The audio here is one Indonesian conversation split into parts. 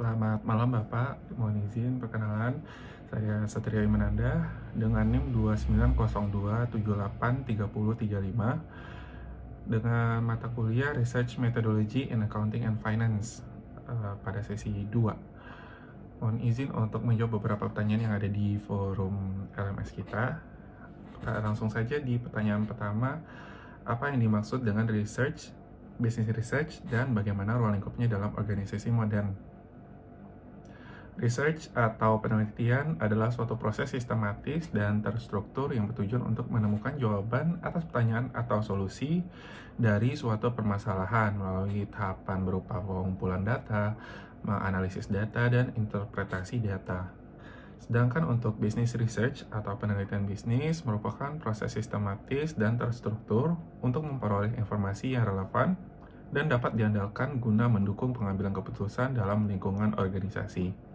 Selamat malam Bapak, mohon izin perkenalan. Saya Satria Imananda dengan NIM 2902783035 dengan mata kuliah Research Methodology in Accounting and Finance pada sesi 2. Mohon izin untuk menjawab beberapa pertanyaan yang ada di forum LMS kita. Langsung saja di pertanyaan pertama, apa yang dimaksud dengan business research, dan bagaimana ruang lingkupnya dalam organisasi modern? Research atau penelitian adalah suatu proses sistematis dan terstruktur yang bertujuan untuk menemukan jawaban atas pertanyaan atau solusi dari suatu permasalahan melalui tahapan berupa pengumpulan data, menganalisis data, dan interpretasi data. Sedangkan untuk business research atau penelitian bisnis merupakan proses sistematis dan terstruktur untuk memperoleh informasi yang relevan dan dapat diandalkan guna mendukung pengambilan keputusan dalam lingkungan organisasi.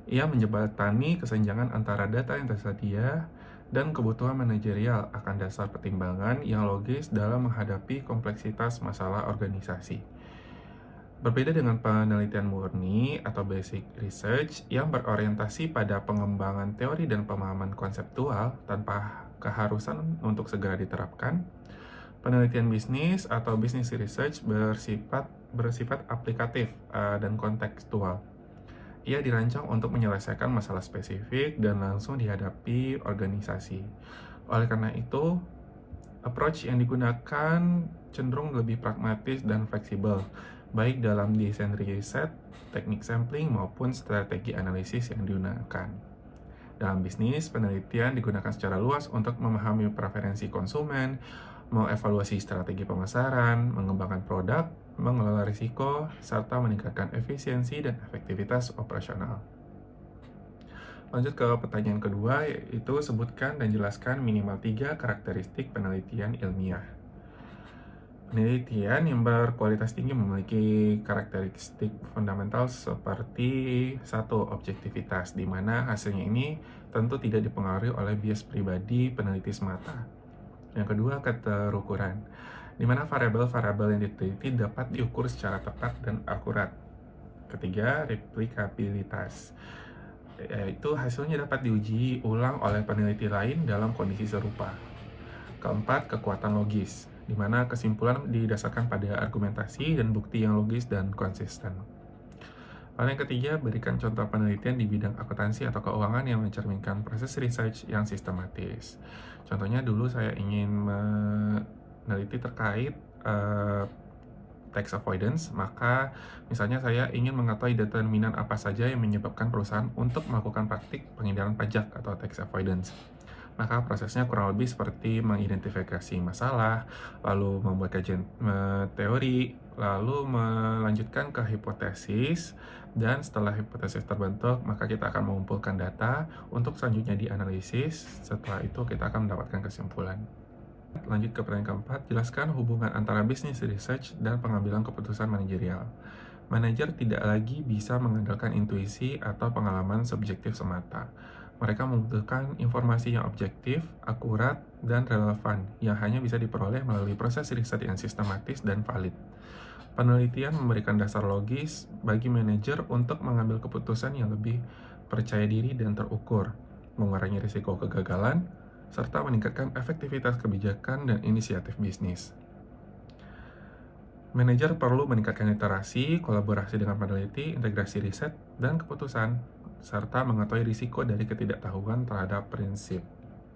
Ia menjembatani kesenjangan antara data yang tersedia dan kebutuhan manajerial akan dasar pertimbangan yang logis dalam menghadapi kompleksitas masalah organisasi. Berbeda dengan penelitian murni atau basic research yang berorientasi pada pengembangan teori dan pemahaman konseptual tanpa keharusan untuk segera diterapkan, penelitian bisnis atau business research bersifat aplikatif dan kontekstual. Ia dirancang untuk menyelesaikan masalah spesifik dan langsung dihadapi organisasi. Oleh karena itu, approach yang digunakan cenderung lebih pragmatis dan fleksibel, baik dalam desain riset, teknik sampling, maupun strategi analisis yang digunakan. Dalam bisnis, penelitian digunakan secara luas untuk memahami preferensi konsumen, mengevaluasi strategi pemasaran, mengembangkan produk, mengelola risiko, serta meningkatkan efisiensi dan efektivitas operasional. Lanjut ke pertanyaan kedua, yaitu sebutkan dan jelaskan minimal 3 karakteristik penelitian ilmiah. Penelitian yang berkualitas tinggi memiliki karakteristik fundamental seperti 1. Objektivitas, di mana hasilnya ini tentu tidak dipengaruhi oleh bias pribadi peneliti semata. Yang kedua, keterukuran, di mana variabel-variabel yang diteliti dapat diukur secara tepat dan akurat. Ketiga, replikabilitas, yaitu hasilnya dapat diuji ulang oleh peneliti lain dalam kondisi serupa. Keempat, kekuatan logis, di mana kesimpulan didasarkan pada argumentasi dan bukti yang logis dan konsisten. Lalu yang ketiga, berikan contoh penelitian di bidang akuntansi atau keuangan yang mencerminkan proses research yang sistematis. Contohnya dulu saya ingin meneliti terkait tax avoidance, maka misalnya saya ingin mengetahui determinan apa saja yang menyebabkan perusahaan untuk melakukan praktik penghindaran pajak atau tax avoidance. Maka prosesnya kurang lebih seperti mengidentifikasi masalah, lalu membuat kajian teori, lalu melanjutkan ke hipotesis, dan setelah hipotesis terbentuk, maka kita akan mengumpulkan data untuk selanjutnya dianalisis. Setelah itu kita akan mendapatkan kesimpulan. Lanjut ke pertanyaan keempat, jelaskan hubungan antara business research dan pengambilan keputusan manajerial. Manajer tidak lagi bisa mengandalkan intuisi atau pengalaman subjektif semata. Mereka membutuhkan informasi yang objektif, akurat, dan relevan yang hanya bisa diperoleh melalui proses riset yang sistematis dan valid. Penelitian memberikan dasar logis bagi manajer untuk mengambil keputusan yang lebih percaya diri dan terukur, mengurangi risiko kegagalan, serta meningkatkan efektivitas kebijakan dan inisiatif bisnis. Manajer perlu meningkatkan literasi, kolaborasi dengan peneliti, integrasi riset, dan keputusan, serta mengetahui risiko dari ketidaktahuan terhadap prinsip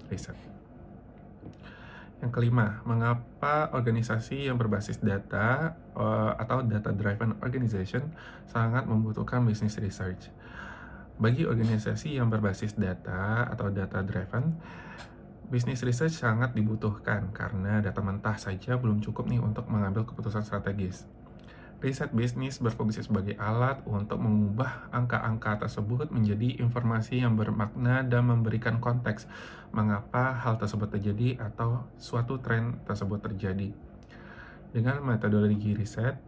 riset. Yang kelima, mengapa organisasi yang berbasis data atau data-driven organization sangat membutuhkan business research? Bagi organisasi yang berbasis data atau data-driven, business research sangat dibutuhkan karena data mentah saja belum cukup nih untuk mengambil keputusan strategis. Riset bisnis berfungsi sebagai alat untuk mengubah angka-angka tersebut menjadi informasi yang bermakna dan memberikan konteks mengapa hal tersebut terjadi atau suatu tren tersebut terjadi. Dengan metodologi riset,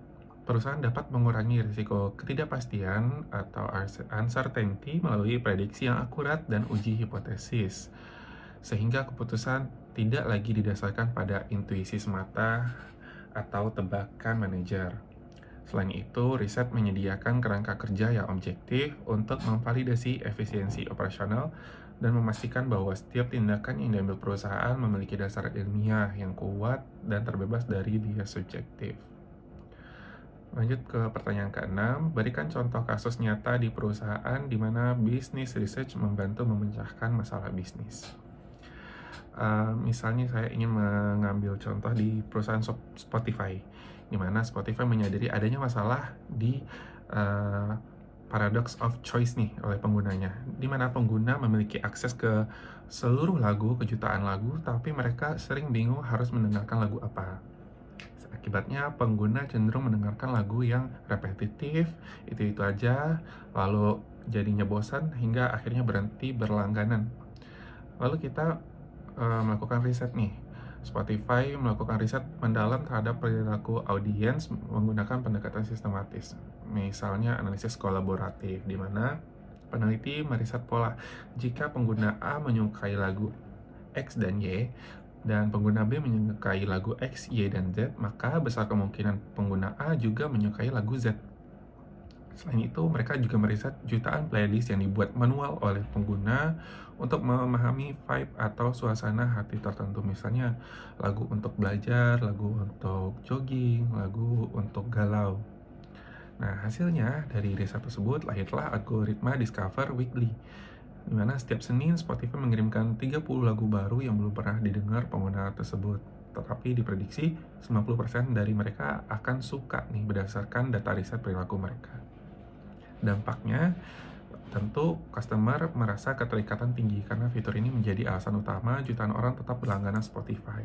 perusahaan dapat mengurangi risiko ketidakpastian atau uncertainty melalui prediksi yang akurat dan uji hipotesis, sehingga keputusan tidak lagi didasarkan pada intuisi semata atau tebakan manajer. Selain itu, riset menyediakan kerangka kerja yang objektif untuk memvalidasi efisiensi operasional dan memastikan bahwa setiap tindakan yang diambil perusahaan memiliki dasar ilmiah yang kuat dan terbebas dari bias subjektif. Lanjut ke pertanyaan ke-6, berikan contoh kasus nyata di perusahaan di mana bisnis research membantu memecahkan masalah bisnis. Misalnya saya ingin mengambil contoh di perusahaan Spotify, di mana Spotify menyadari adanya masalah di uh, paradox of choice nih oleh penggunanya, di mana pengguna memiliki akses ke seluruh lagu, kejutaan lagu, tapi mereka sering bingung harus mendengarkan lagu apa. Akibatnya pengguna cenderung mendengarkan lagu yang repetitif, itu-itu aja, lalu jadinya bosan hingga akhirnya berhenti berlangganan. Lalu kita melakukan riset nih. Spotify melakukan riset mendalam terhadap perilaku audiens menggunakan pendekatan sistematis. Misalnya analisis kolaboratif, di mana peneliti meriset pola jika pengguna A menyukai lagu X dan Y, dan pengguna B menyukai lagu X, Y, dan Z, maka besar kemungkinan pengguna A juga menyukai lagu Z. Selain itu, mereka juga meriset jutaan playlist yang dibuat manual oleh pengguna untuk memahami vibe atau suasana hati tertentu. Misalnya, lagu untuk belajar, lagu untuk jogging, lagu untuk galau. Nah, hasilnya dari riset tersebut lahirlah algoritma Discover Weekly, di mana setiap Senin Spotify mengirimkan 30 lagu baru yang belum pernah didengar pengguna tersebut. Tetapi diprediksi 90% dari mereka akan suka nih berdasarkan data riset perilaku mereka. Dampaknya, tentu customer merasa keterikatan tinggi karena fitur ini menjadi alasan utama jutaan orang tetap berlangganan Spotify.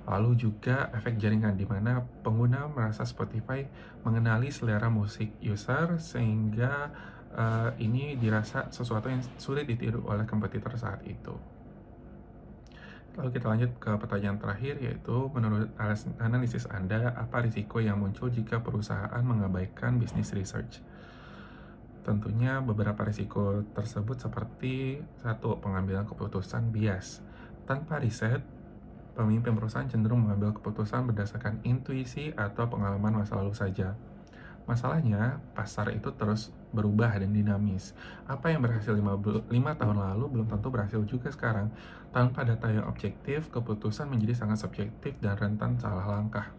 Lalu juga efek jaringan, di mana pengguna merasa Spotify mengenali selera musik user sehingga ini dirasa sesuatu yang sulit ditiru oleh kompetitor saat itu. Lalu kita lanjut ke pertanyaan terakhir, yaitu menurut analisis Anda, apa risiko yang muncul jika perusahaan mengabaikan bisnis research? Tentunya beberapa risiko tersebut seperti satu, pengambilan keputusan bias. Tanpa riset, pemimpin perusahaan cenderung mengambil keputusan berdasarkan intuisi atau pengalaman masa lalu saja. Masalahnya, pasar itu terus berubah dan dinamis. Apa yang berhasil 5 tahun lalu belum tentu berhasil juga sekarang. Tanpa data yang objektif, keputusan menjadi sangat subjektif dan rentan salah langkah.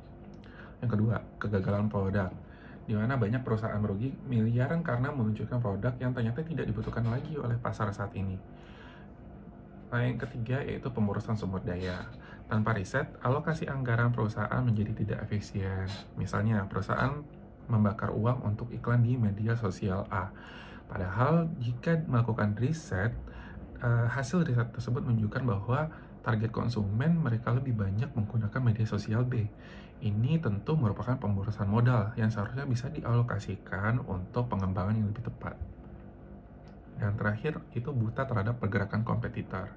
Yang kedua, kegagalan produk, di mana banyak perusahaan merugi miliaran karena meluncurkan produk yang ternyata tidak dibutuhkan lagi oleh pasar saat ini. Nah, yang ketiga yaitu pemborosan sumber daya. Tanpa riset, alokasi anggaran perusahaan menjadi tidak efisien. Misalnya, perusahaan membakar uang untuk iklan di media sosial A. Padahal jika melakukan riset, hasil riset tersebut menunjukkan bahwa target konsumen mereka lebih banyak menggunakan media sosial B. Ini tentu merupakan pemborosan modal yang seharusnya bisa dialokasikan untuk pengembangan yang lebih tepat. Yang terakhir itu buta terhadap pergerakan kompetitor.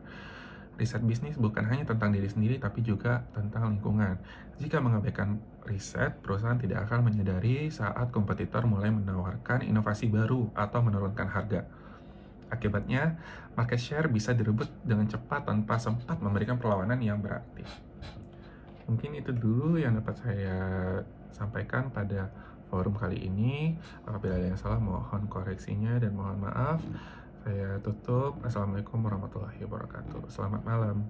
Riset bisnis bukan hanya tentang diri sendiri, tapi juga tentang lingkungan. Jika mengabaikan riset, perusahaan tidak akan menyadari saat kompetitor mulai menawarkan inovasi baru atau menurunkan harga. Akibatnya, market share bisa direbut dengan cepat tanpa sempat memberikan perlawanan yang berarti. Mungkin itu dulu yang dapat saya sampaikan pada forum kali ini. Apabila ada yang salah, mohon koreksinya dan mohon maaf. Saya tutup. Assalamualaikum warahmatullahi wabarakatuh. Selamat malam.